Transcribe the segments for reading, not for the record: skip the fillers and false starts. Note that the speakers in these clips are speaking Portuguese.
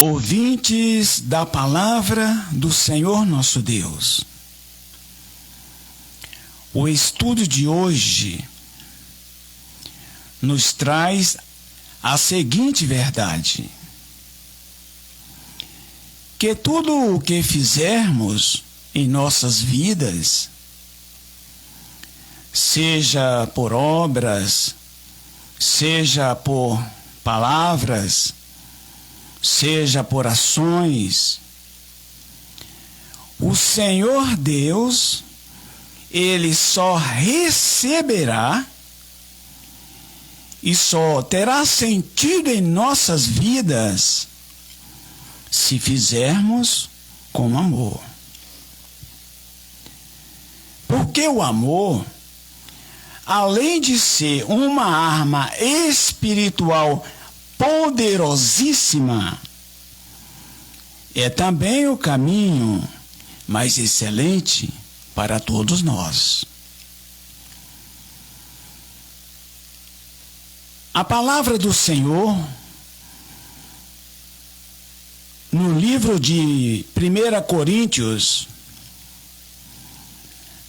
Ouvintes da palavra do Senhor nosso Deus. O estudo de hoje nos traz a seguinte verdade: que tudo o que fizermos em nossas vidas, seja por obras, seja por palavras, seja por ações, o Senhor Deus, Ele só receberá e só terá sentido em nossas vidas se fizermos com amor. Porque o amor, além de ser uma arma espiritual poderosíssima, é também o caminho mais excelente para todos nós. A palavra do Senhor, no livro de 1 Coríntios,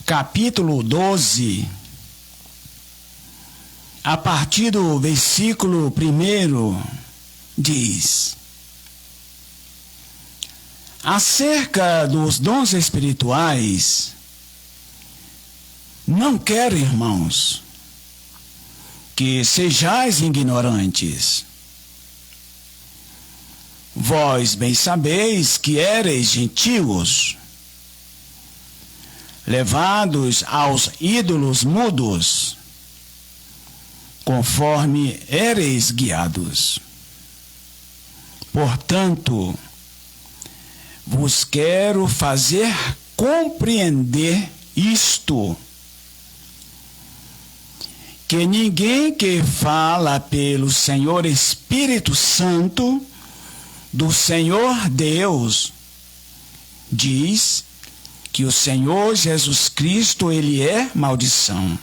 capítulo 12, a partir do versículo 1, diz: acerca dos dons espirituais, não quero, irmãos, que sejais ignorantes. Vós bem sabeis que éreis gentios, levados aos ídolos mudos, conforme éreis guiados. Portanto, vos quero fazer compreender isto: que ninguém que fala pelo Senhor Espírito Santo do Senhor Deus diz que o Senhor Jesus Cristo, Ele é maldição.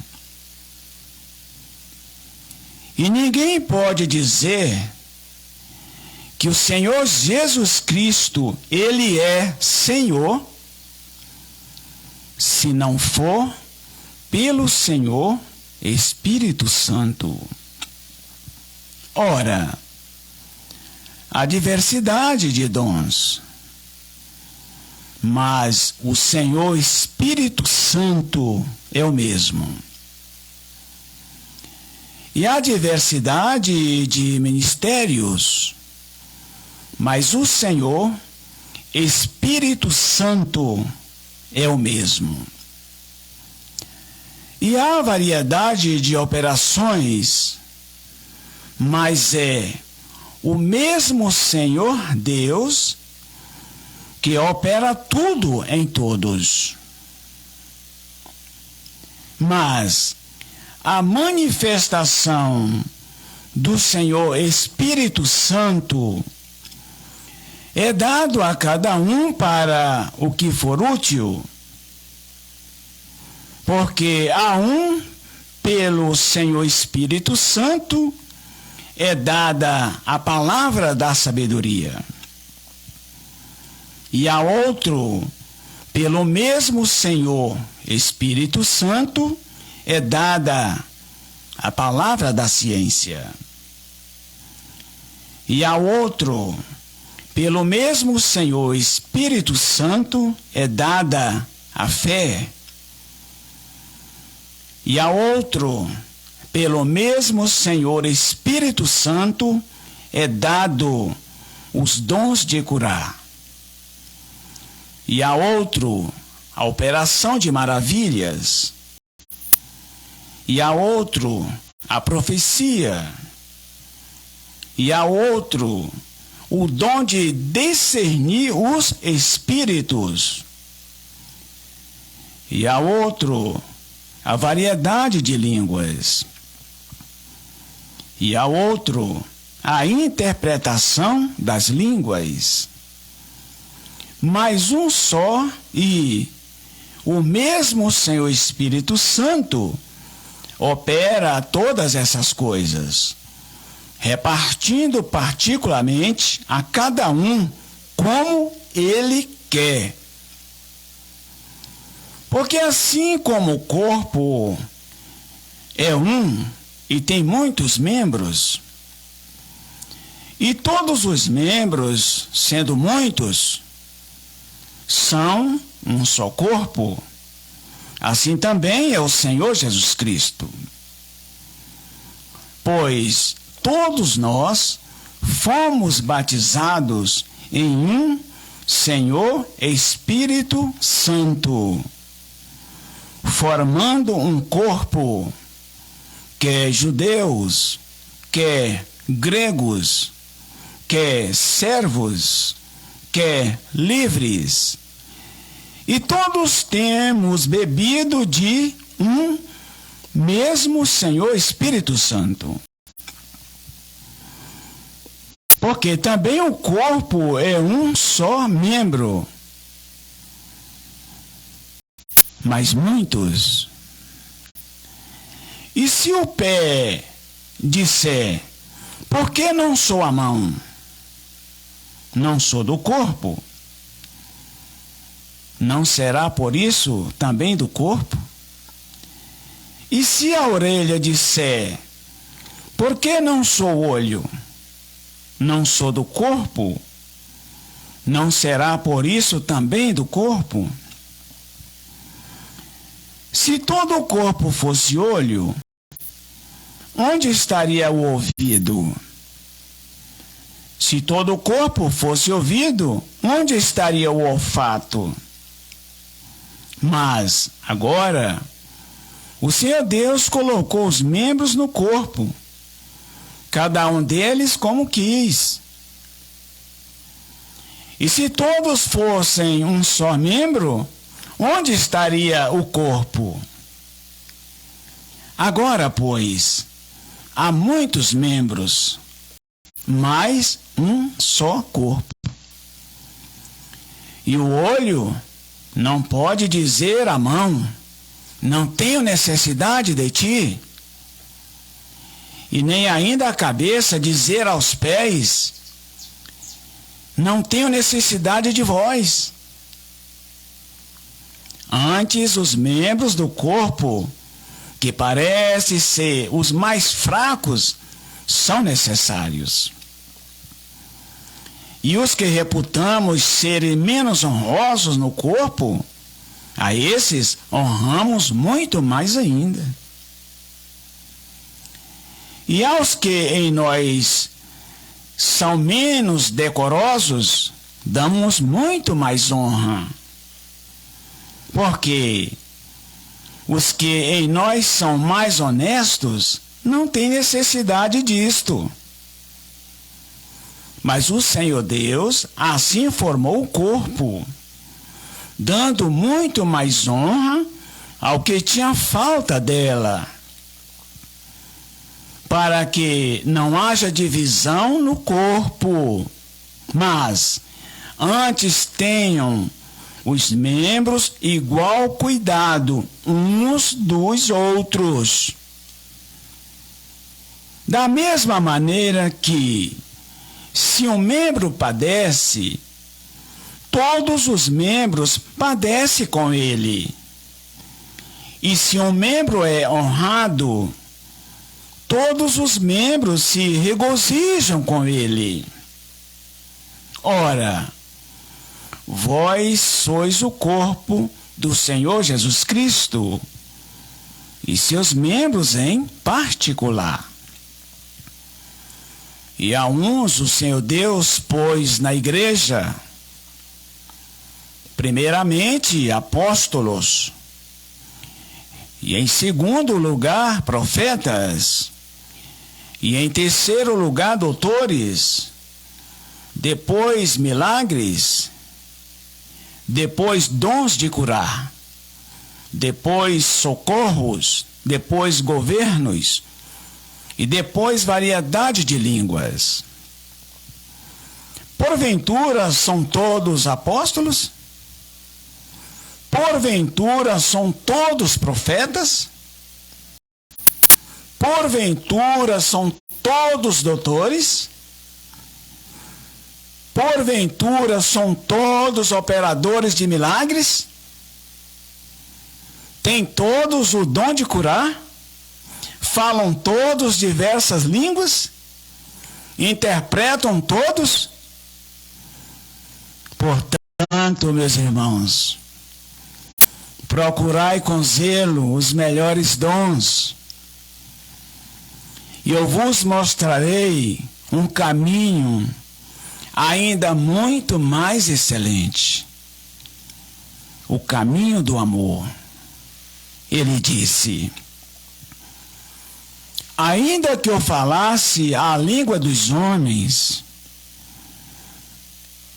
E ninguém pode dizer que o Senhor Jesus Cristo, Ele é Senhor, se não for pelo Senhor Espírito Santo. Ora, há diversidade de dons, mas o Senhor Espírito Santo é o mesmo. E há diversidade de ministérios, mas o Senhor Espírito Santo é o mesmo. E há variedade de operações, mas é o mesmo Senhor Deus que opera tudo em todos. Mas a manifestação do Senhor Espírito Santo é dado a cada um para o que for útil, porque a um, pelo Senhor Espírito Santo, é dada a palavra da sabedoria, e a outro, pelo mesmo Senhor Espírito Santo, é dada a palavra da ciência, e a outro, pelo mesmo Senhor Espírito Santo, é dada a fé, e a outro, pelo mesmo Senhor Espírito Santo, é dado os dons de curar, e a outro, a operação de maravilhas, e a outro, a profecia, e a outro, o dom de discernir os espíritos, e a outro, a variedade de línguas, e a outro, a interpretação das línguas. Mas um só e o mesmo Senhor Espírito Santo opera todas essas coisas, repartindo particularmente a cada um como ele quer. Porque assim como o corpo é um e tem muitos membros, e todos os membros, sendo muitos, são um só corpo, assim também é o Senhor Jesus Cristo. Pois todos nós fomos batizados em um Senhor Espírito Santo, formando um corpo, quer judeus, quer gregos, quer servos, quer livres. E todos temos bebido de um mesmo Senhor Espírito Santo. Porque também o corpo é um só membro, mas muitos. E se o pé disser, por que não sou a mão? Não sou do corpo? Não será por isso também do corpo? E se a orelha disser, por que não sou olho? Não sou do corpo? Não será por isso também do corpo? Se todo o corpo fosse olho, onde estaria o ouvido? Se todo o corpo fosse ouvido, onde estaria o olfato? Mas, agora, o Senhor Deus colocou os membros no corpo, cada um deles como quis. E se todos fossem um só membro, onde estaria o corpo? Agora, pois, há muitos membros, mas um só corpo. E o olho não pode dizer à mão, não tenho necessidade de ti. E nem ainda a cabeça dizer aos pés, não tenho necessidade de vós. Antes, os membros do corpo, que parecem ser os mais fracos, são necessários. E os que reputamos serem menos honrosos no corpo, a esses honramos muito mais ainda. E aos que em nós são menos decorosos, damos muito mais honra. Porque os que em nós são mais honestos não têm necessidade disto. Mas o Senhor Deus assim formou o corpo, dando muito mais honra ao que tinha falta dela, para que não haja divisão no corpo, mas antes tenham os membros igual cuidado uns dos outros. Da mesma maneira que, se um membro padece, todos os membros padecem com ele. E se um membro é honrado, todos os membros se regozijam com ele. Ora, vós sois o corpo do Senhor Jesus Cristo, e seus membros em particular. E a uns o Senhor Deus pôs na igreja, primeiramente apóstolos, e em segundo lugar profetas, e em terceiro lugar doutores, depois milagres, depois dons de curar, depois socorros, depois governos, e depois variedade de línguas. Porventura são todos apóstolos? Porventura são todos profetas? Porventura são todos doutores? Porventura são todos operadores de milagres? Têm todos o dom de curar? Falam todos diversas línguas? Interpretam todos? Portanto, meus irmãos, procurai com zelo os melhores dons, e eu vos mostrarei um caminho ainda muito mais excelente, o caminho do amor. Ele disse: ainda que eu falasse a língua dos homens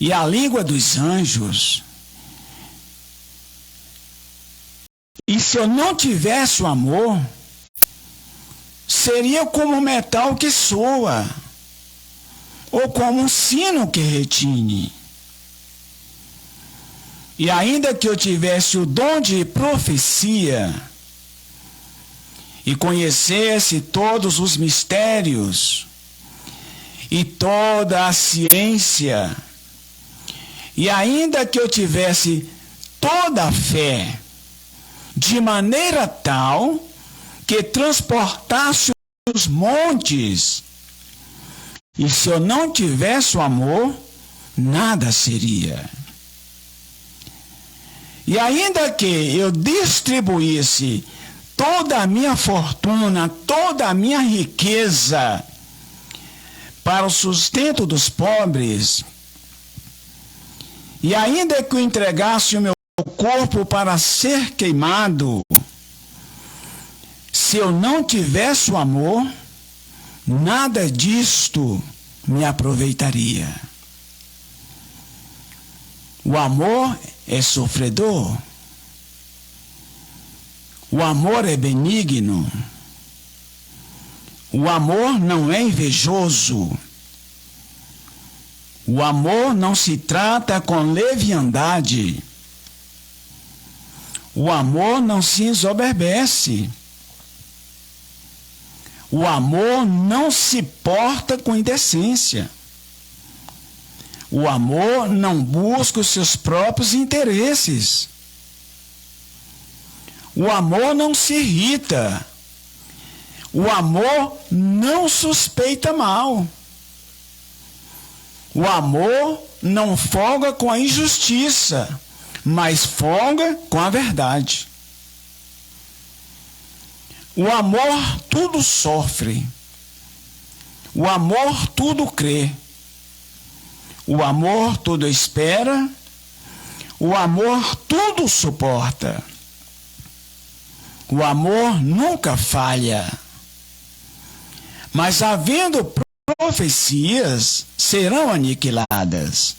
e a língua dos anjos, e se eu não tivesse o amor, seria como um metal que soa, ou como um sino que retine. E ainda que eu tivesse o dom de profecia, e conhecesse todos os mistérios, e toda a ciência, e ainda que eu tivesse toda a fé, de maneira tal que transportasse os montes, e se eu não tivesse o amor, nada seria. E ainda que eu distribuísse toda a minha fortuna, toda a minha riqueza para o sustento dos pobres, e ainda que eu entregasse o meu corpo para ser queimado, se eu não tivesse o amor, nada disto me aproveitaria. O amor é sofredor. O amor é benigno. O amor não é invejoso. O amor não se trata com leviandade. O amor não se ensoberbece. O amor não se porta com indecência. O amor não busca os seus próprios interesses. O amor não se irrita. O amor não suspeita mal. O amor não folga com a injustiça, mas folga com a verdade. O amor tudo sofre. O amor tudo crê. O amor tudo espera. O amor tudo suporta. O amor nunca falha. Mas havendo profecias, serão aniquiladas.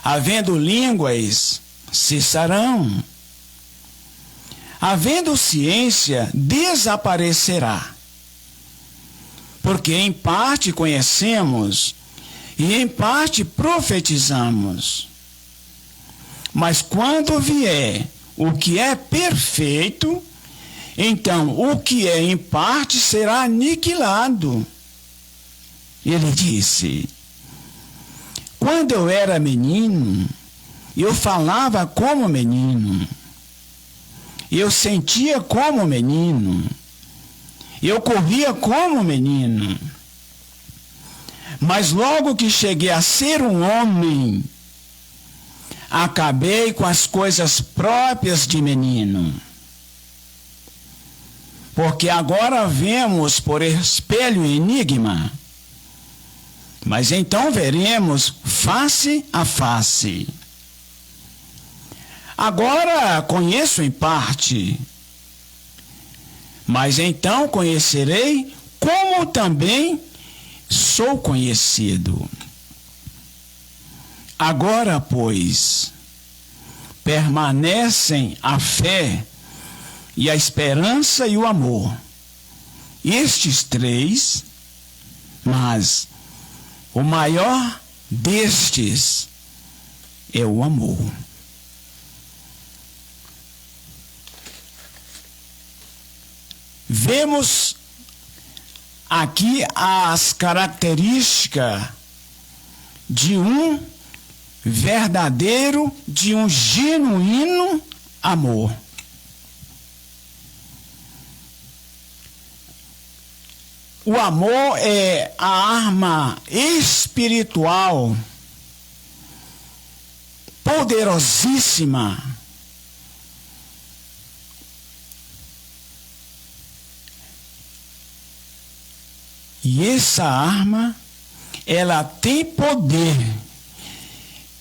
Havendo línguas, cessarão. Havendo ciência, desaparecerá. Porque em parte conhecemos e em parte profetizamos. Mas quando vier o que é perfeito, então o que é em parte será aniquilado. Ele disse: quando eu era menino, eu falava como menino. Eu sentia como menino. Eu corria como menino. Mas logo que cheguei a ser um homem, acabei com as coisas próprias de menino. Porque agora vemos por espelho e enigma, mas então veremos face a face. Agora conheço em parte, mas então conhecerei como também sou conhecido. Agora, pois, permanecem a fé e a esperança e o amor. Estes três, mas o maior destes é o amor. Vemos aqui as características de um verdadeiro, de um genuíno amor. O amor é a arma espiritual poderosíssima e essa arma, ela tem poder.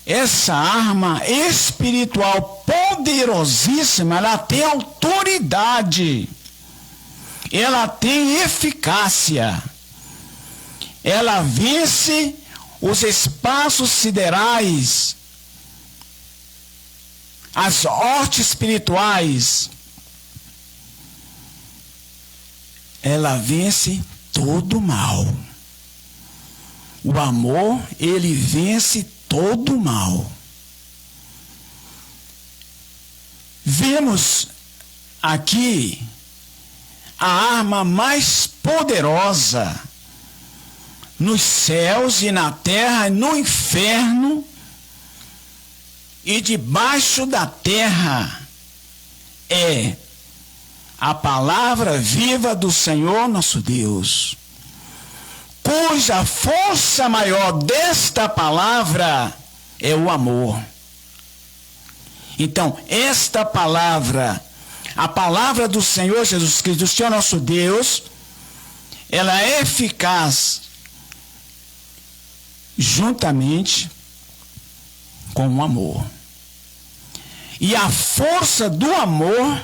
Essa arma espiritual poderosíssima, ela tem autoridade. Ela tem eficácia. Ela vence os espaços siderais, as hostes espirituais. Ela vence todo mal. O amor, ele vence todo mal. Vemos aqui a arma mais poderosa nos céus e na terra, no inferno e debaixo da terra, é a palavra viva do Senhor nosso Deus, cuja força maior desta palavra é o amor. Então, esta palavra, a palavra do Senhor Jesus Cristo, do Senhor nosso Deus, ela é eficaz juntamente com o amor. E a força do amor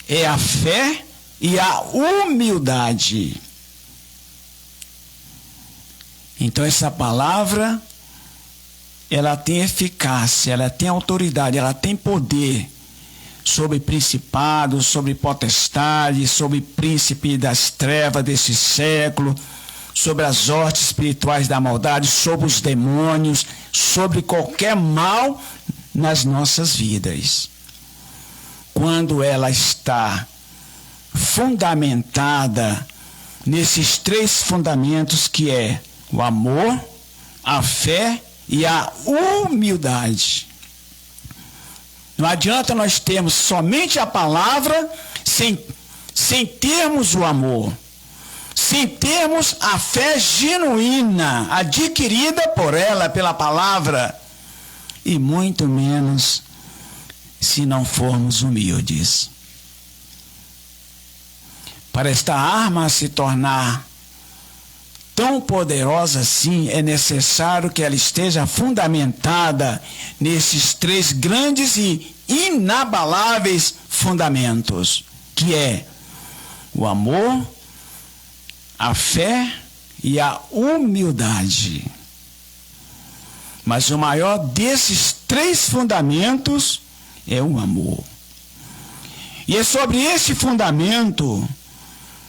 é a fé e a humildade. Então essa palavra, ela tem eficácia, ela tem autoridade, ela tem poder sobre principados, sobre potestades, sobre príncipe das trevas desse século, sobre as hostes espirituais da maldade, sobre os demônios, sobre qualquer mal nas nossas vidas. Quando ela está fundamentada nesses três fundamentos, que é o amor, a fé e a humildade. Não adianta nós termos somente a palavra sem termos o amor, sem termos a fé genuína, adquirida por ela, pela palavra, e muito menos se não formos humildes. Para esta arma se tornar tão poderosa assim, é necessário que ela esteja fundamentada nesses três grandes e inabaláveis fundamentos, que é o amor, a fé e a humildade. Mas o maior desses três fundamentos é o amor. E é sobre esse fundamento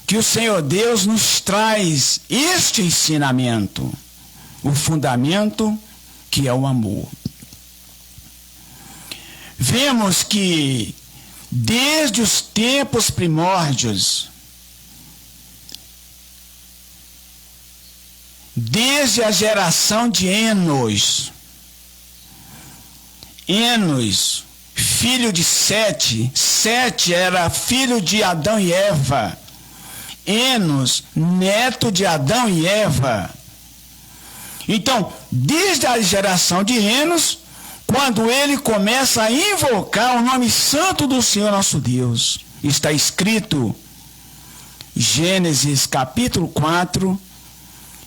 que o Senhor Deus nos traz este ensinamento, o fundamento que é o amor. Vemos que desde os tempos primórdios, desde a geração de Enos, filho de Sete, Sete era filho de Adão e Eva, Enos, neto de Adão e Eva. Então, desde a geração de Enos, quando ele começa a invocar o nome santo do Senhor nosso Deus, está escrito, Gênesis capítulo 4,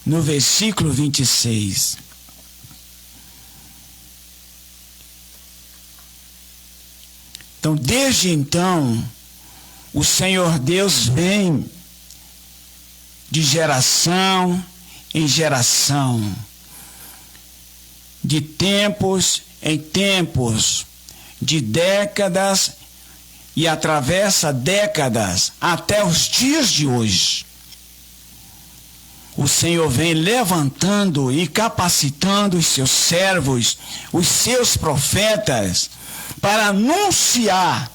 no versículo 26. Então, desde então, o Senhor Deus vem de geração em geração, de tempos em tempos, de décadas, e atravessa décadas até os dias de hoje. O Senhor vem levantando e capacitando os seus servos, os seus profetas, para anunciar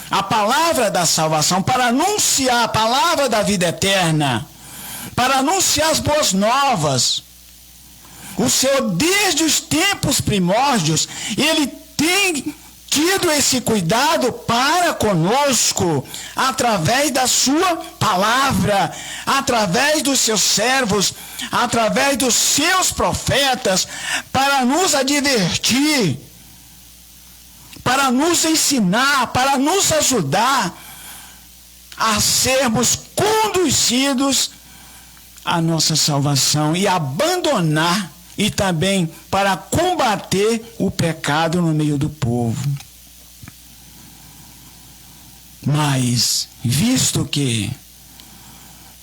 a palavra da salvação, para anunciar a palavra da vida eterna, para anunciar as boas novas. O Senhor, desde os tempos primórdios, Ele tem tido esse cuidado para conosco, através da sua palavra, através dos seus servos, através dos seus profetas, para nos advertir, para nos ensinar, para nos ajudar a sermos conduzidos à nossa salvação e abandonar, e também para combater o pecado no meio do povo. Mas, visto que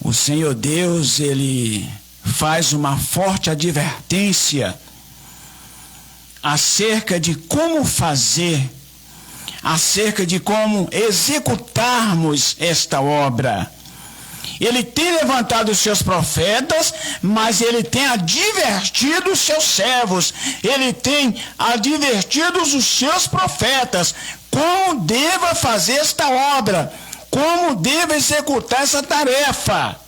o Senhor Deus, Ele faz uma forte advertência acerca de como fazer, acerca de como executarmos esta obra. Ele tem levantado os seus profetas, mas ele tem advertido os seus servos, ele tem advertido os seus profetas como deva fazer esta obra, como deva executar essa tarefa,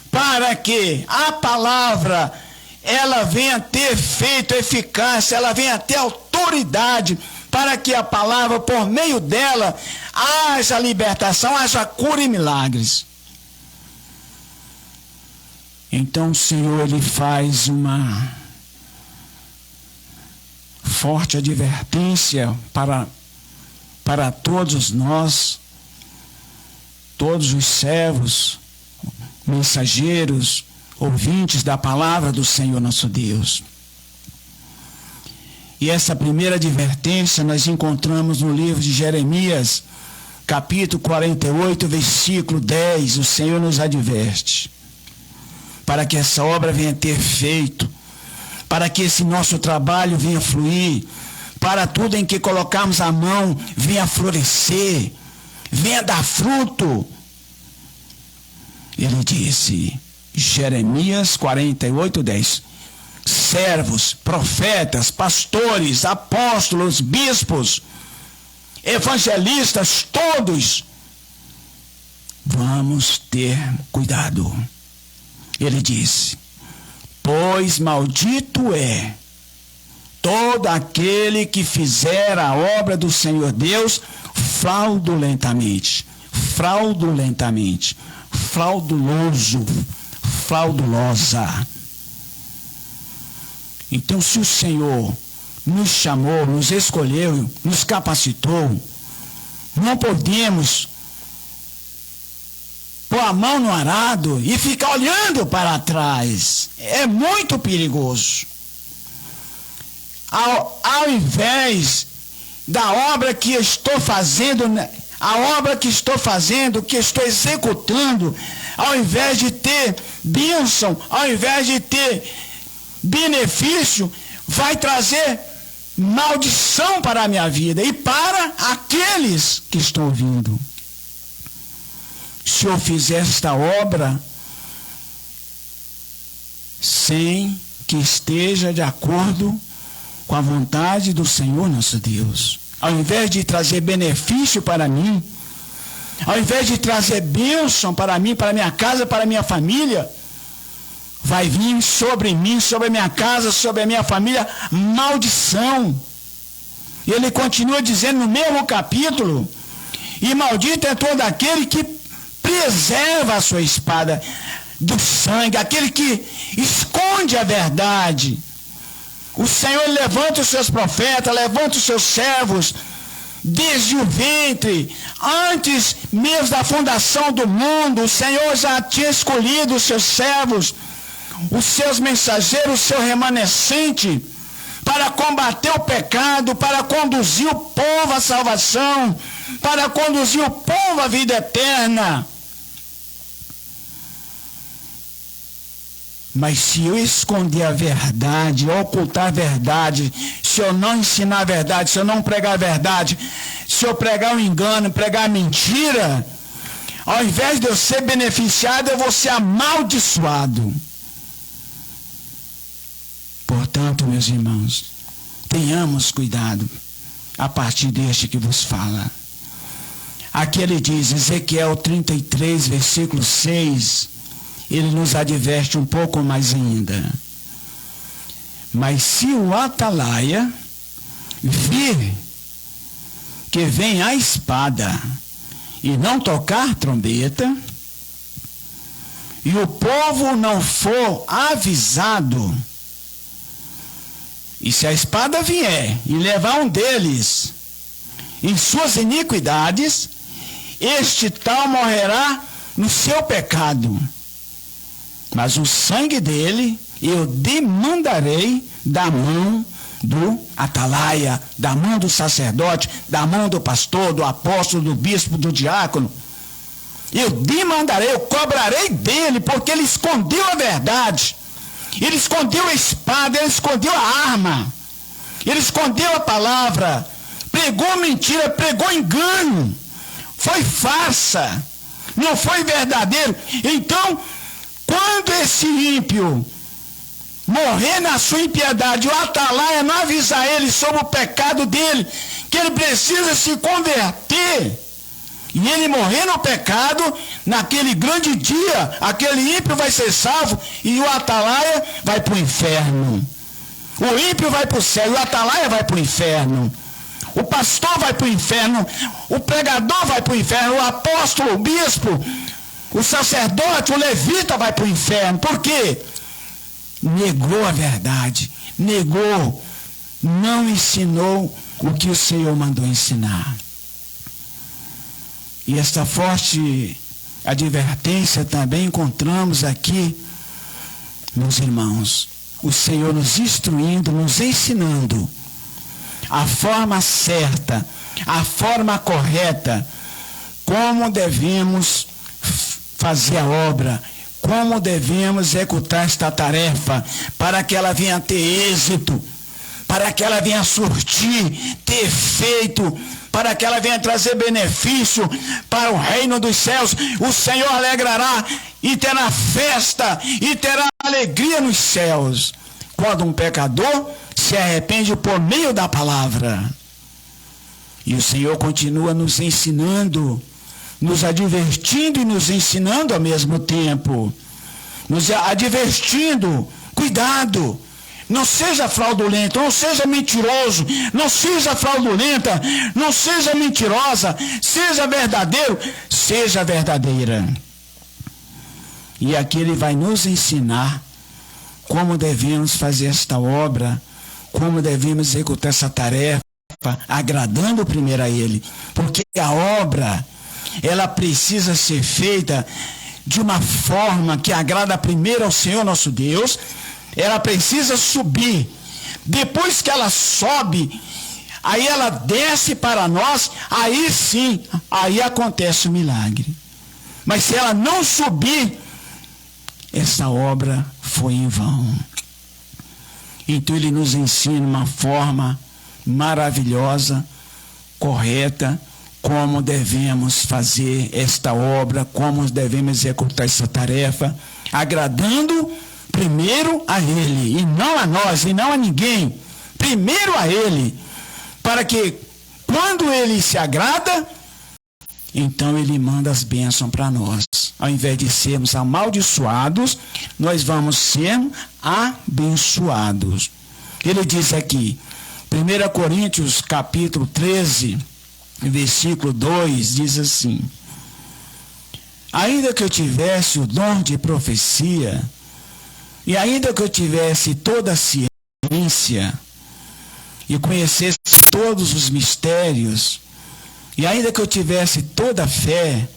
para que a palavra ela venha ter efeito, eficácia, ela venha ter autoridade, para que a palavra, por meio dela, haja libertação, haja cura e milagres. Então o Senhor, Ele faz uma forte advertência para todos nós, todos os servos, mensageiros, ouvintes da palavra do Senhor nosso Deus. E essa primeira advertência nós encontramos no livro de Jeremias, capítulo 48, versículo 10. O Senhor nos adverte, para que essa obra venha ter efeito, para que esse nosso trabalho venha fluir, para tudo em que colocarmos a mão venha florescer, venha dar fruto. Ele disse, Jeremias 48, 10. Servos, profetas, pastores, apóstolos, bispos, evangelistas, todos, vamos ter cuidado. Ele disse, pois maldito é todo aquele que fizer a obra do Senhor Deus fraudulentamente, frauduloso, fraudulosa. Então, se o Senhor nos chamou, nos escolheu, nos capacitou, não podemos pôr a mão no arado e ficar olhando para trás. É muito perigoso. Ao invés da obra que estou fazendo, que estou executando, ao invés de ter bênção, ao invés de ter benefício, vai trazer maldição para a minha vida e para aqueles que estão ouvindo. Se eu fizer esta obra sem que esteja de acordo com a vontade do Senhor nosso Deus, ao invés de trazer benefício para mim, ao invés de trazer bênção para mim, para minha casa, para minha família, vai vir sobre mim, sobre a minha casa, sobre a minha família, maldição. E ele continua dizendo no mesmo capítulo, e maldito é todo aquele que preserva a sua espada do sangue, aquele que esconde a verdade. O Senhor levanta os seus profetas, levanta os seus servos, desde o ventre, antes mesmo da fundação do mundo, o Senhor já tinha escolhido os seus servos, os seus mensageiros, o seu remanescente, para combater o pecado, para conduzir o povo à salvação, para conduzir o povo à vida eterna. Mas se eu esconder a verdade, ocultar a verdade, se eu não ensinar a verdade, se eu não pregar a verdade, se eu pregar o engano, pregar a mentira, ao invés de eu ser beneficiado, eu vou ser amaldiçoado. Portanto, meus irmãos, tenhamos cuidado a partir deste que vos fala. Aqui ele diz, Ezequiel 33, versículo 6, ele nos adverte um pouco mais ainda. Mas se o atalaia vir que vem a espada e não tocar trombeta, e o povo não for avisado, e se a espada vier e levar um deles em suas iniquidades, este tal morrerá no seu pecado, mas o sangue dele eu demandarei da mão do atalaia, da mão do sacerdote, da mão do pastor, do apóstolo, do bispo, do diácono. Eu demandarei, eu cobrarei dele, porque ele escondeu a verdade, ele escondeu a espada, ele escondeu a arma, ele escondeu a palavra, pregou mentira, pregou engano, foi farsa, não foi verdadeiro. Então, quando esse ímpio morrer na sua impiedade, o atalaia não avisar ele sobre o pecado dele, que ele precisa se converter, e ele morrer no pecado, naquele grande dia, aquele ímpio vai ser salvo, e o atalaia vai para o inferno. O ímpio vai para o céu, e o atalaia vai para o inferno. O pastor vai para o inferno, o pregador vai para o inferno, o apóstolo, o bispo, o sacerdote, o levita vai para o inferno. Por quê? Negou a verdade, negou, não ensinou o que o Senhor mandou ensinar. E esta forte advertência também encontramos aqui, meus irmãos, o Senhor nos instruindo, nos ensinando a forma certa, a forma correta, como devemos fazer a obra, como devemos executar esta tarefa, para que ela venha ter êxito, para que ela venha surtir, ter efeito, para que ela venha trazer benefício para o reino dos céus. O Senhor alegrará e terá festa e terá alegria nos céus, quando um pecador se arrepende por meio da palavra. E o Senhor continua nos ensinando, nos advertindo e nos ensinando ao mesmo tempo, nos advertindo, cuidado, não seja fraudulento, não seja mentiroso, não seja fraudulenta, não seja mentirosa, seja verdadeiro, seja verdadeira. E aqui ele vai nos ensinar como devemos fazer esta obra, como devemos executar essa tarefa, agradando primeiro a ele, porque a obra, ela precisa ser feita de uma forma que agrada primeiro ao Senhor nosso Deus. Ela precisa subir, depois que ela sobe, aí ela desce para nós, aí sim, aí acontece o milagre. Mas se ela não subir, essa obra foi em vão. Então ele nos ensina uma forma maravilhosa, correta, como devemos fazer esta obra, como devemos executar essa tarefa, agradando primeiro a ele, e não a nós, e não a ninguém, primeiro a ele, para que quando ele se agrada, então ele manda as bênçãos para nós. Ao invés de sermos amaldiçoados, nós vamos ser abençoados. Ele diz aqui, 1 Coríntios capítulo 13, versículo 2, diz assim: ainda que eu tivesse o dom de profecia, e ainda que eu tivesse toda a ciência, e conhecesse todos os mistérios, e ainda que eu tivesse toda a fé,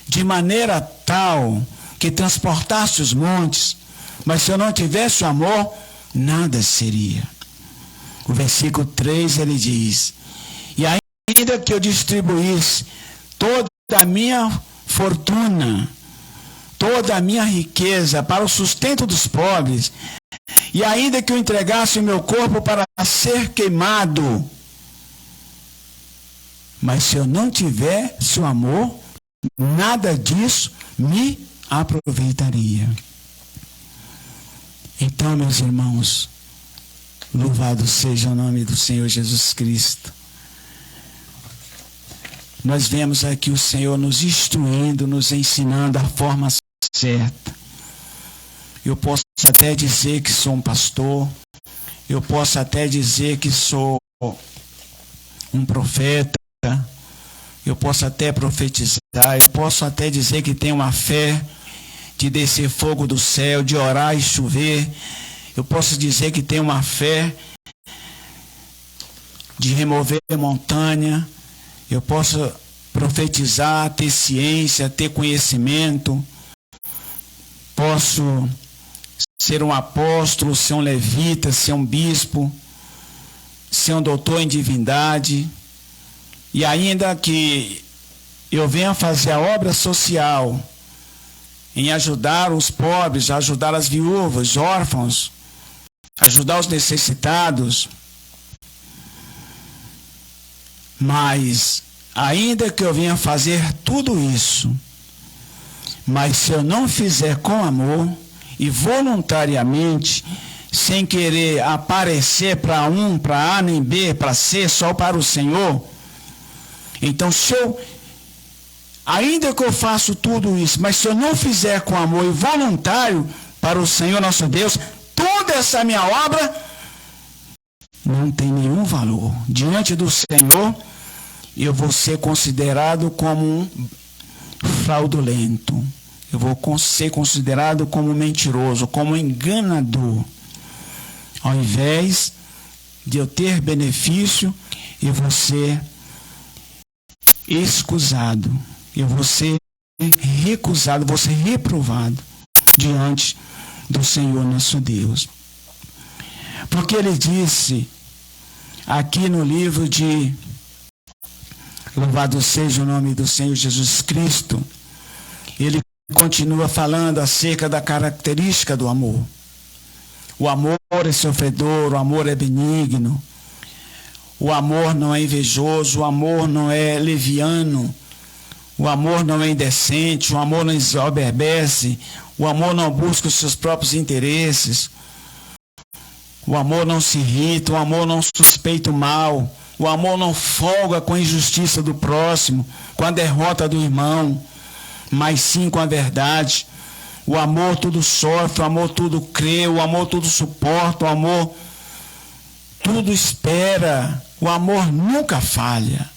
de maneira tal que transportasse os montes, mas se eu não tivesse o amor, nada seria. O versículo 3 ele diz: e ainda que eu distribuísse toda a minha fortuna, toda a minha riqueza para o sustento dos pobres, e ainda que eu entregasse o meu corpo para ser queimado, mas se eu não tivesse o amor, nada disso me aproveitaria. Então, meus irmãos, louvado seja o nome do Senhor Jesus Cristo. nós vemos aqui o Senhor nos instruindo, nos ensinando a forma certa. Eu posso até dizer que sou um pastor, eu posso até dizer que sou um profeta, eu posso até profetizar, eu posso até dizer que tenho uma fé de descer fogo do céu, de orar e chover. Eu posso dizer que tenho uma fé de remover montanha. Eu posso profetizar, ter ciência, ter conhecimento. Posso ser um apóstolo, ser um levita, ser um bispo, ser um doutor em divindade. E ainda que eu venha fazer a obra social em ajudar os pobres, ajudar as viúvas, órfãos, ajudar os necessitados. Mas, ainda que eu venha fazer tudo isso, mas se eu não fizer com amor e voluntariamente, sem querer aparecer para um, para A nem B, para C, só para o Senhor, então ainda que eu faça tudo isso, mas se eu não fizer com amor e voluntário para o Senhor nosso Deus, toda essa minha obra não tem nenhum valor. Diante do Senhor, eu vou ser considerado como um fraudulento. Eu vou ser considerado como mentiroso, como enganador. Ao invés de eu ter benefício, eu vou ser excusado. Eu vou ser recusado, vou ser reprovado diante do Senhor nosso Deus. Porque ele disse aqui no livro de Louvado seja o nome do Senhor Jesus Cristo, ele continua falando acerca da característica do amor. O amor é sofredor, o amor é benigno, o amor não é invejoso, o amor não é leviano, o amor não é indecente, o amor não ensoberbece, o amor não busca os seus próprios interesses, o amor não se irrita, o amor não suspeita o mal, o amor não folga com a injustiça do próximo, com a derrota do irmão, mas sim com a verdade. O amor tudo sofre, o amor tudo crê, o amor tudo suporta, o amor tudo espera, o amor nunca falha.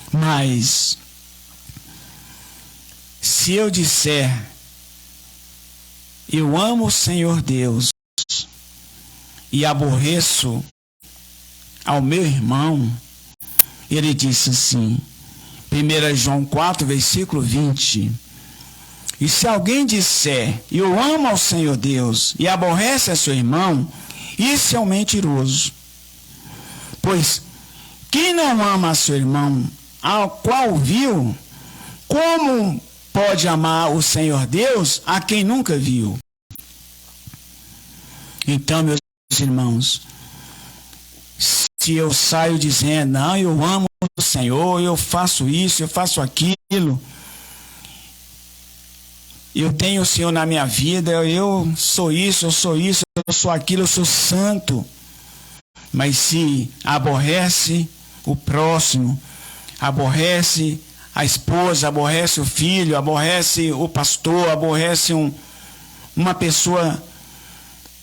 Mas se eu disser, eu amo o Senhor Deus e aborreço ao meu irmão, ele disse assim, 1 João 4, versículo 20, e se alguém disser, eu amo ao Senhor Deus e aborrece a seu irmão, isso é um mentiroso. Pois quem não ama a seu irmão, ao qual viu, como pode amar o Senhor Deus a quem nunca viu? Então, meus irmãos, se eu saio dizendo, não, eu amo o Senhor, eu faço isso, eu faço aquilo, eu tenho o Senhor na minha vida, eu sou isso, eu sou aquilo, eu sou santo. Mas se aborrece o próximo, aborrece a esposa, aborrece o filho, aborrece o pastor, aborrece uma pessoa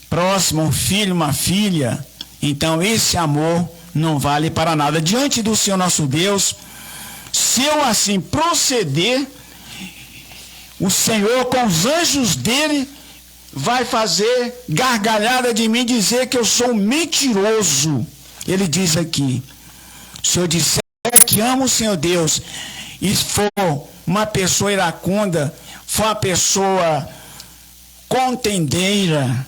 próxima, um filho, uma filha, então esse amor não vale para nada. Diante do Senhor nosso Deus, se eu assim proceder, o Senhor com os anjos dele vai fazer gargalhada de mim, dizer que eu sou um mentiroso. Ele diz aqui, se eu disser que amo o Senhor Deus e for uma pessoa iracunda, for uma pessoa contendeira,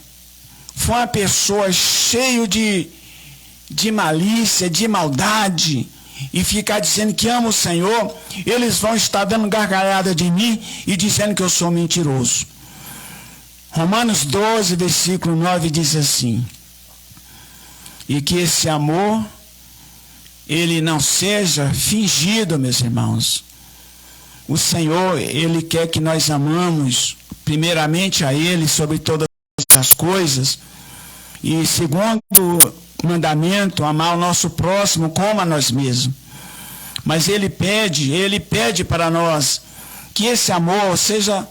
for uma pessoa cheia de malícia, de maldade, e ficar dizendo que amo o Senhor, eles vão estar dando gargalhada de mim e dizendo que eu sou mentiroso. Romanos 12, versículo 9 diz assim, e que esse amor, ele não seja fingido, meus irmãos. O Senhor, ele quer que nós amamos primeiramente a ele sobre todas as coisas, e segundo mandamento, amar o nosso próximo como a nós mesmos. Mas ele pede para nós que esse amor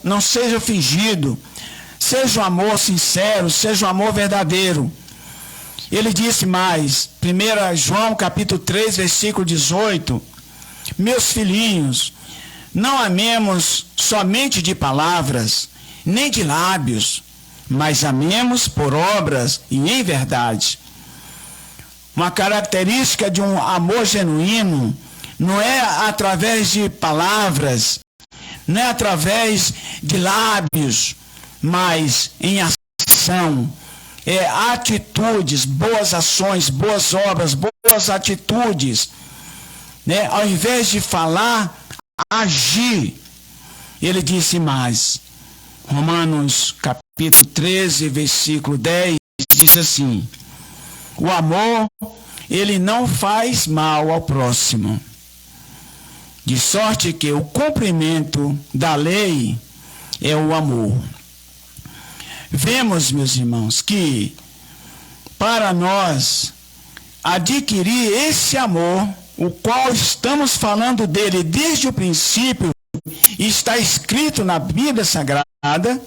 não seja fingido, seja um amor sincero, seja um amor verdadeiro. Ele disse mais, 1 João capítulo 3, versículo 18, meus filhinhos, não amemos somente de palavras, nem de lábios, mas amemos por obras e em verdade. Uma característica de um amor genuíno não é através de palavras, não é através de lábios, mas em ação. É atitudes, boas ações, boas obras, boas atitudes. Né? Ao invés de falar, agir. Ele disse mais. Romanos capítulo 13, versículo 10, diz assim: o amor, ele não faz mal ao próximo, de sorte que o cumprimento da lei é o amor. Vemos, meus irmãos, que para nós adquirir esse amor, o qual estamos falando dele desde o princípio, está escrito na Bíblia Sagrada,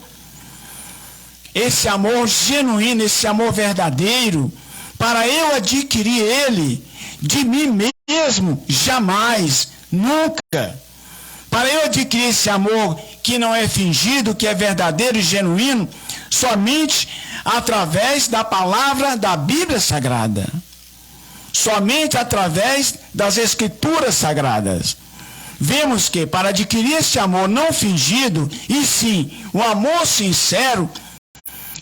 esse amor genuíno, esse amor verdadeiro, para eu adquirir ele, de mim mesmo, jamais, nunca. Para eu adquirir esse amor que não é fingido, que é verdadeiro e genuíno, somente através da palavra da Bíblia Sagrada. Somente através das Escrituras Sagradas. Vemos que para adquirir esse amor não fingido, e sim o amor sincero,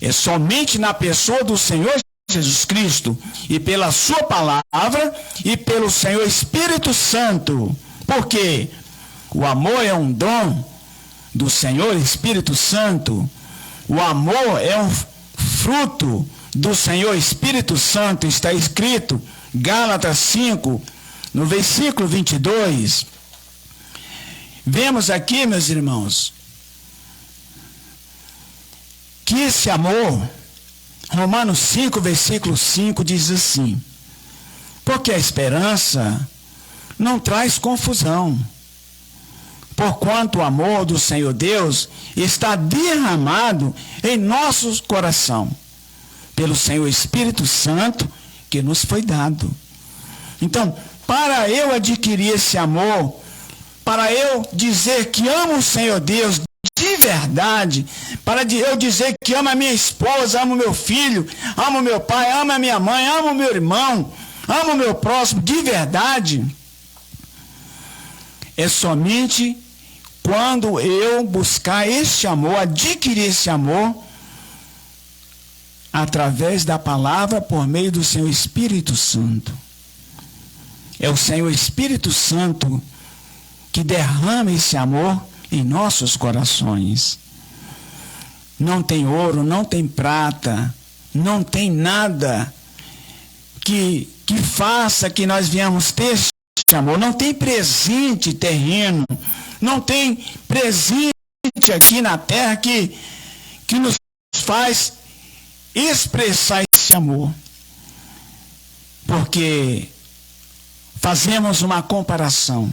é somente na pessoa do Senhor Jesus Cristo, e pela sua palavra, e pelo Senhor Espírito Santo. Porque o amor é um dom do Senhor Espírito Santo. O amor é um fruto do Senhor Espírito Santo. Está escrito, Gálatas 5, no versículo 22. Vemos aqui, meus irmãos, que esse amor, Romanos 5, versículo 5, diz assim: porque a esperança não traz confusão, porquanto o amor do Senhor Deus está derramado em nosso coração, pelo Senhor Espírito Santo que nos foi dado. Então, para eu adquirir esse amor, para eu dizer que amo o Senhor Deus de verdade, para eu dizer que amo a minha esposa, amo meu filho, amo meu pai, amo a minha mãe, amo meu irmão, amo o meu próximo de verdade, é somente quando eu buscar este amor, adquirir esse amor, através da palavra, por meio do Senhor Espírito Santo. É o Senhor Espírito Santo que derrama esse amor em nossos corações. Não tem ouro, não tem prata, não tem nada que faça que nós venhamos ter esse amor. Não tem presente terreno, não tem presente aqui na terra que nos faz expressar esse amor. Porque fazemos uma comparação.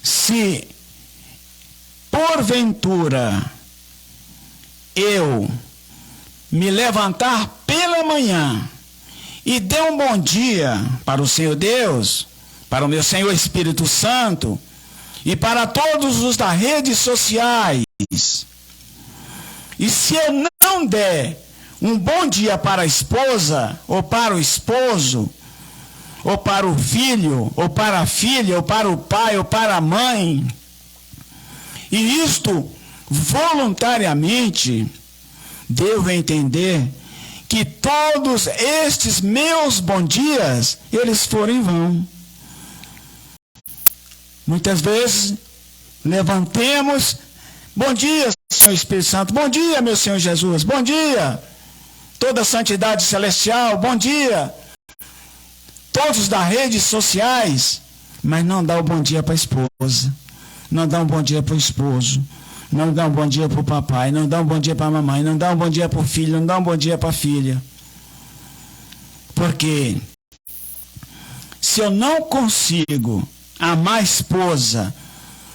Se porventura eu me levantar pela manhã e der um bom dia para o Senhor Deus, para o meu Senhor Espírito Santo e para todos os das redes sociais, e se eu não der um bom dia para a esposa, ou para o esposo, ou para o filho, ou para a filha, ou para o pai, ou para a mãe, e isto voluntariamente, devo entender que todos estes meus bons dias, eles foram em vão. Muitas vezes, levantemos, bom dia, Senhor Espírito Santo, bom dia, meu Senhor Jesus, bom dia, toda a santidade celestial, bom dia, todos das redes sociais, mas não dá o bom dia para a esposa, não dá um bom dia para o esposo, não dá um bom dia para o papai, não dá um bom dia para a mamãe, não dá um bom dia para o filho, não dá um bom dia para a filha. Porque se eu não consigo amar a esposa,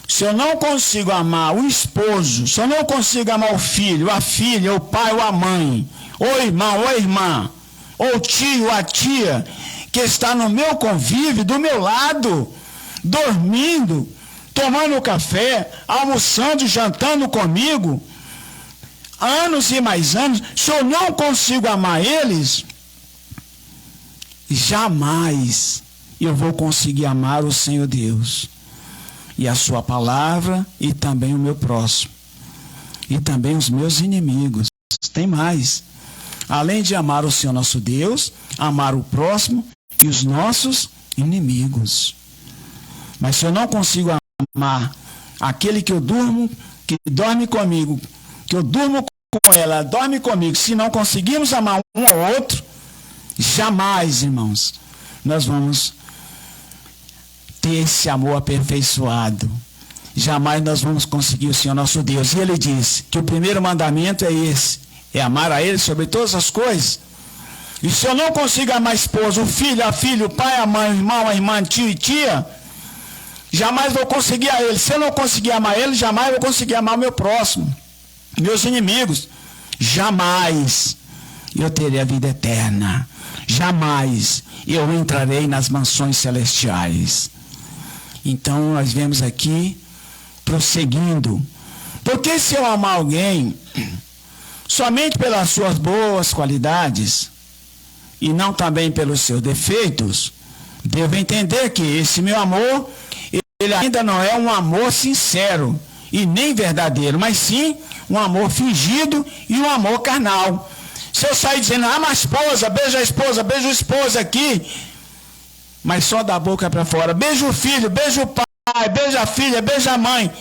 se eu não consigo amar o esposo, se eu não consigo amar o filho, a filha, o pai ou a mãe, ou o irmão ou a irmã, ou o tio, a tia, que está no meu convívio, do meu lado, dormindo, tomando café, almoçando, jantando comigo, anos e mais anos, se eu não consigo amar eles, jamais eu vou conseguir amar o Senhor Deus e a sua palavra e também o meu próximo e também os meus inimigos. Tem mais. Além de amar o Senhor nosso Deus, amar o próximo e os nossos inimigos. Mas se eu não consigo amar aquele que eu durmo, que dorme comigo, que eu durmo com ela, dorme comigo, se não conseguirmos amar um ao outro, jamais, irmãos, nós vamos ter esse amor aperfeiçoado. Jamais nós vamos conseguir o Senhor nosso Deus. E ele diz que o primeiro mandamento é esse, é amar a ele sobre todas as coisas. E se eu não consigo amar a esposa, o filho, a filha, o pai, a mãe, o irmão, a irmã, tio e tia, jamais vou conseguir a ele. Se eu não conseguir amar ele, jamais vou conseguir amar o meu próximo, meus inimigos. Jamais eu terei a vida eterna. Jamais eu entrarei nas mansões celestiais. Então nós vemos aqui, prosseguindo, porque se eu amar alguém somente pelas suas boas qualidades e não também pelos seus defeitos, devo entender que esse meu amor, ele ainda não é um amor sincero e nem verdadeiro, mas sim um amor fingido e um amor carnal. Se eu sair dizendo, ama a esposa, beija o esposo aqui, mas só da boca para fora, beija o filho, beija o pai, beija a filha, beija a mãe,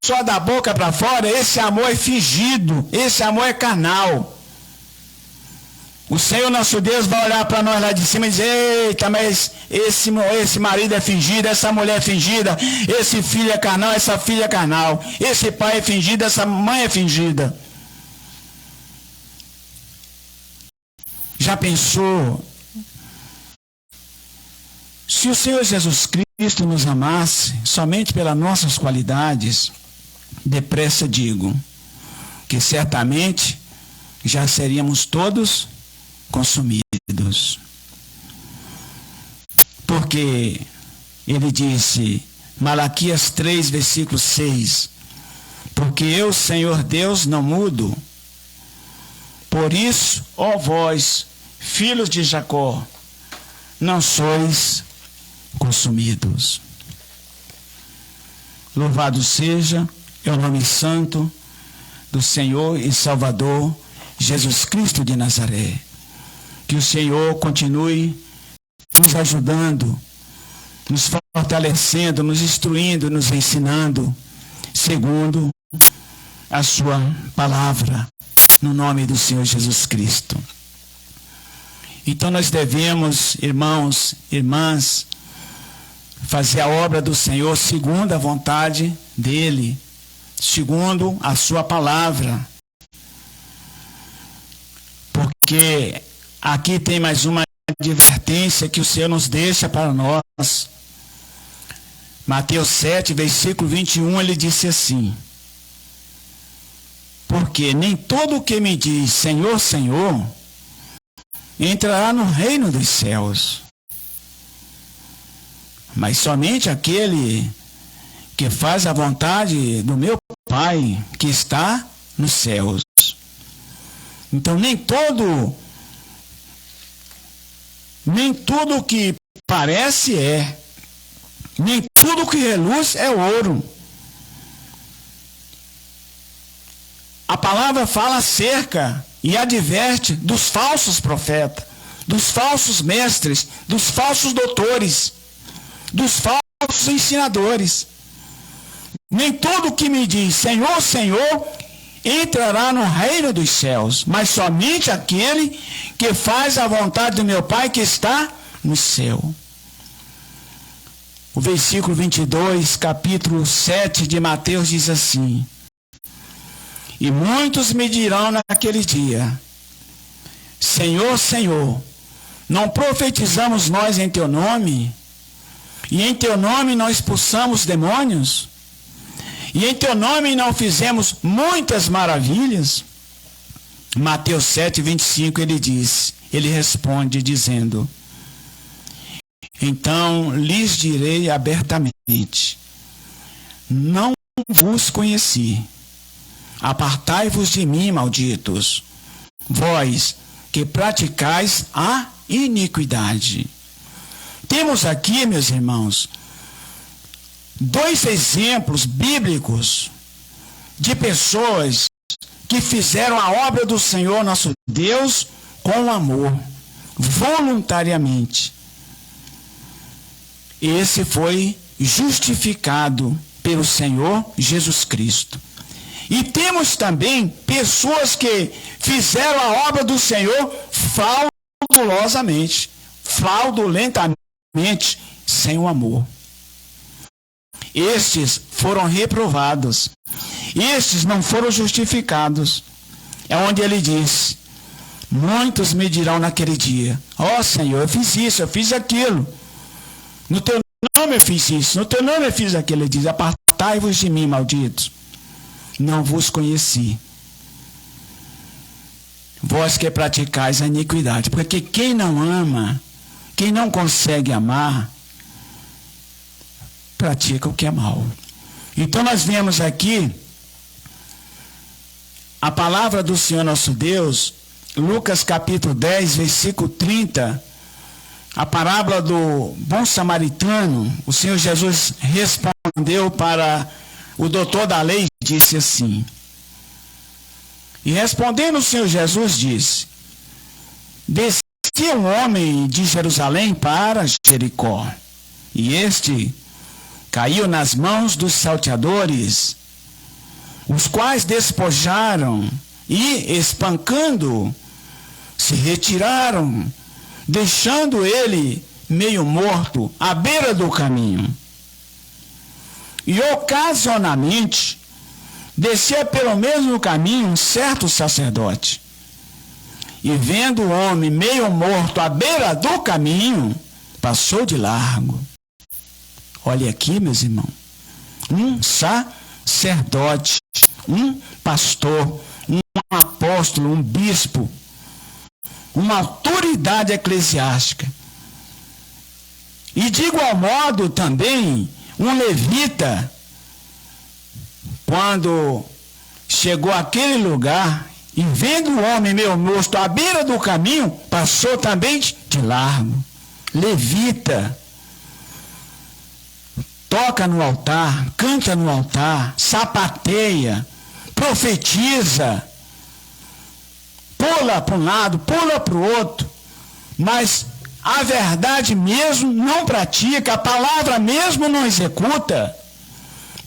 só da boca para fora, esse amor é fingido, esse amor é carnal. O Senhor nosso Deus vai olhar para nós lá de cima e dizer, eita, mas esse marido é fingido, essa mulher é fingida, esse filho é carnal, essa filha é carnal, esse pai é fingido, essa mãe é fingida. Já pensou? Se o Senhor Jesus Cristo nos amasse somente pelas nossas qualidades, depressa digo que certamente já seríamos todos consumidos. Porque ele disse, Malaquias 3, versículo 6, porque eu, Senhor Deus, não mudo. Por isso, ó vós, filhos de Jacó, não sois consumidos. Louvado seja o nome santo do Senhor e Salvador Jesus Cristo de Nazaré. Que o Senhor continue nos ajudando, nos fortalecendo, nos instruindo, nos ensinando, segundo a sua palavra, no nome do Senhor Jesus Cristo. Então nós devemos, irmãos, irmãs, fazer a obra do Senhor segundo a vontade dele, segundo a sua palavra. Porque aqui tem mais uma advertência que o Senhor nos deixa para nós. Mateus 7, versículo 21, ele disse assim, porque nem todo o que me diz Senhor, Senhor, entrará no reino dos céus, mas somente aquele que faz a vontade do meu Pai que está nos céus. Então nem tudo que parece é, nem tudo que reluz é ouro. A palavra fala acerca e adverte dos falsos profetas, dos falsos mestres, dos falsos doutores, dos falsos ensinadores. Nem tudo que me diz Senhor, Senhor, entrará no reino dos céus, mas somente aquele que faz a vontade do meu Pai que está no céu. O versículo 22, capítulo 7 de Mateus diz assim, e muitos me dirão naquele dia, Senhor, Senhor, não profetizamos nós em teu nome? E em teu nome não expulsamos demônios? E em teu nome não fizemos muitas maravilhas? Mateus 7, 25, ele responde dizendo: então lhes direi abertamente: não vos conheci. Apartai-vos de mim, malditos, vós que praticais a iniquidade. Temos aqui, meus irmãos, dois exemplos bíblicos de pessoas que fizeram a obra do Senhor nosso Deus com amor, voluntariamente. Esse foi justificado pelo Senhor Jesus Cristo. E temos também pessoas que fizeram a obra do Senhor fraudulosamente, fraudulentamente, sem o amor. Estes foram reprovados. Estes não foram justificados. É onde ele diz: muitos me dirão naquele dia: ó Senhor, eu fiz isso, eu fiz aquilo. No teu nome eu fiz isso, no teu nome eu fiz aquilo. Ele diz: apartai-vos de mim, malditos, não vos conheci. Vós que praticais a iniquidade. Porque quem não ama, quem não consegue amar, pratica o que é mal. Então nós vemos aqui a palavra do Senhor nosso Deus, Lucas capítulo 10, versículo 30, a parábola do bom samaritano. O Senhor Jesus respondeu para o doutor da lei, disse assim: e respondendo o Senhor Jesus disse: descia um homem de Jerusalém para Jericó, e este caiu nas mãos dos salteadores, os quais despojaram e, espancando, se retiraram, deixando ele meio morto à beira do caminho. E ocasionalmente descia pelo mesmo caminho um certo sacerdote, e vendo o homem meio morto à beira do caminho, passou de largo. Olha aqui, meus irmãos, um sacerdote, um pastor, um apóstolo, um bispo, uma autoridade eclesiástica. E de igual modo também um levita, quando chegou àquele lugar e vendo o homem meio morto à beira do caminho, passou também de largo. Levita toca no altar, canta no altar, sapateia, profetiza, pula para um lado, pula para o outro, mas a verdade mesmo não pratica, a palavra mesmo não executa.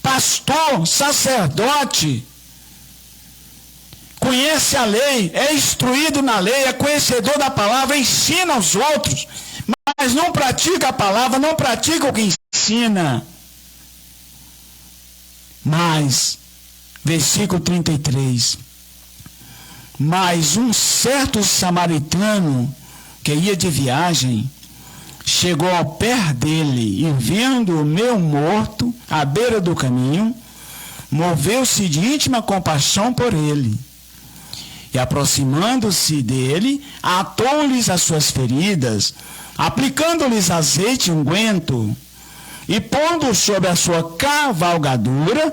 Pastor, sacerdote, conhece a lei, é instruído na lei, é conhecedor da palavra, ensina aos outros, mas não pratica a palavra, não pratica o que ensina. Mas, versículo 33, mas um certo samaritano que ia de viagem chegou ao pé dele e, vendo o meio morto à beira do caminho, moveu-se de íntima compaixão por ele. E, aproximando-se dele, atou-lhes as suas feridas, aplicando-lhes azeite e unguento, e pondo sobre a sua cavalgadura,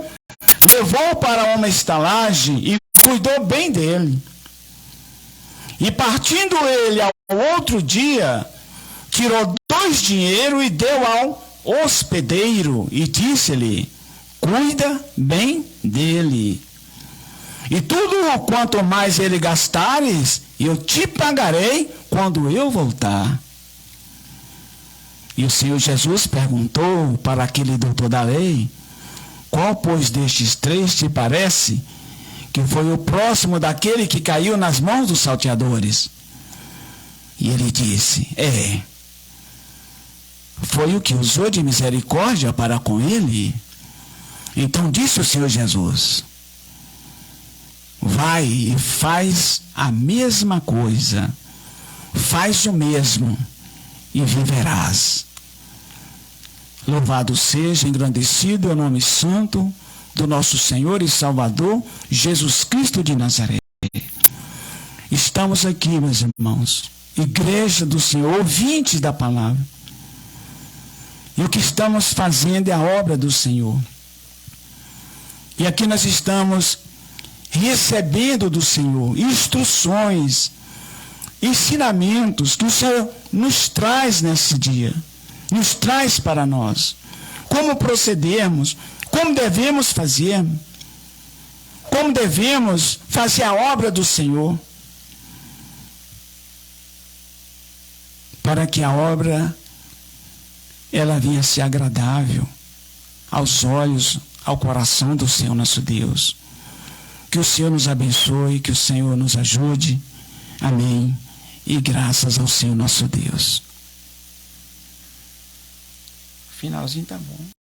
levou para uma estalagem e cuidou bem dele. E partindo ele ao outro dia, tirou 2 dinheiros e deu ao hospedeiro, e disse-lhe: cuida bem dele. E tudo quanto mais ele gastares, eu te pagarei quando eu voltar. E o Senhor Jesus perguntou para aquele doutor da lei: qual, pois, destes 3 te parece que foi o próximo daquele que caiu nas mãos dos salteadores? E ele disse: foi o que usou de misericórdia para com ele. Então disse o Senhor Jesus: vai e faz a mesma coisa, faz o mesmo e viverás. Louvado seja, engrandecido é o nome santo do nosso Senhor e Salvador, Jesus Cristo de Nazaré. Estamos aqui, meus irmãos, igreja do Senhor, ouvintes da palavra. E o que estamos fazendo é a obra do Senhor. E aqui nós estamos recebendo do Senhor instruções, ensinamentos que o Senhor nos traz nesse dia, nos traz para nós. Como procedermos, como devemos fazer a obra do Senhor, para que a obra ela venha ser agradável aos olhos, ao coração do Senhor nosso Deus. Que o Senhor nos abençoe, que o Senhor nos ajude. Amém. E graças ao Senhor nosso Deus. Finalzinho tá bom.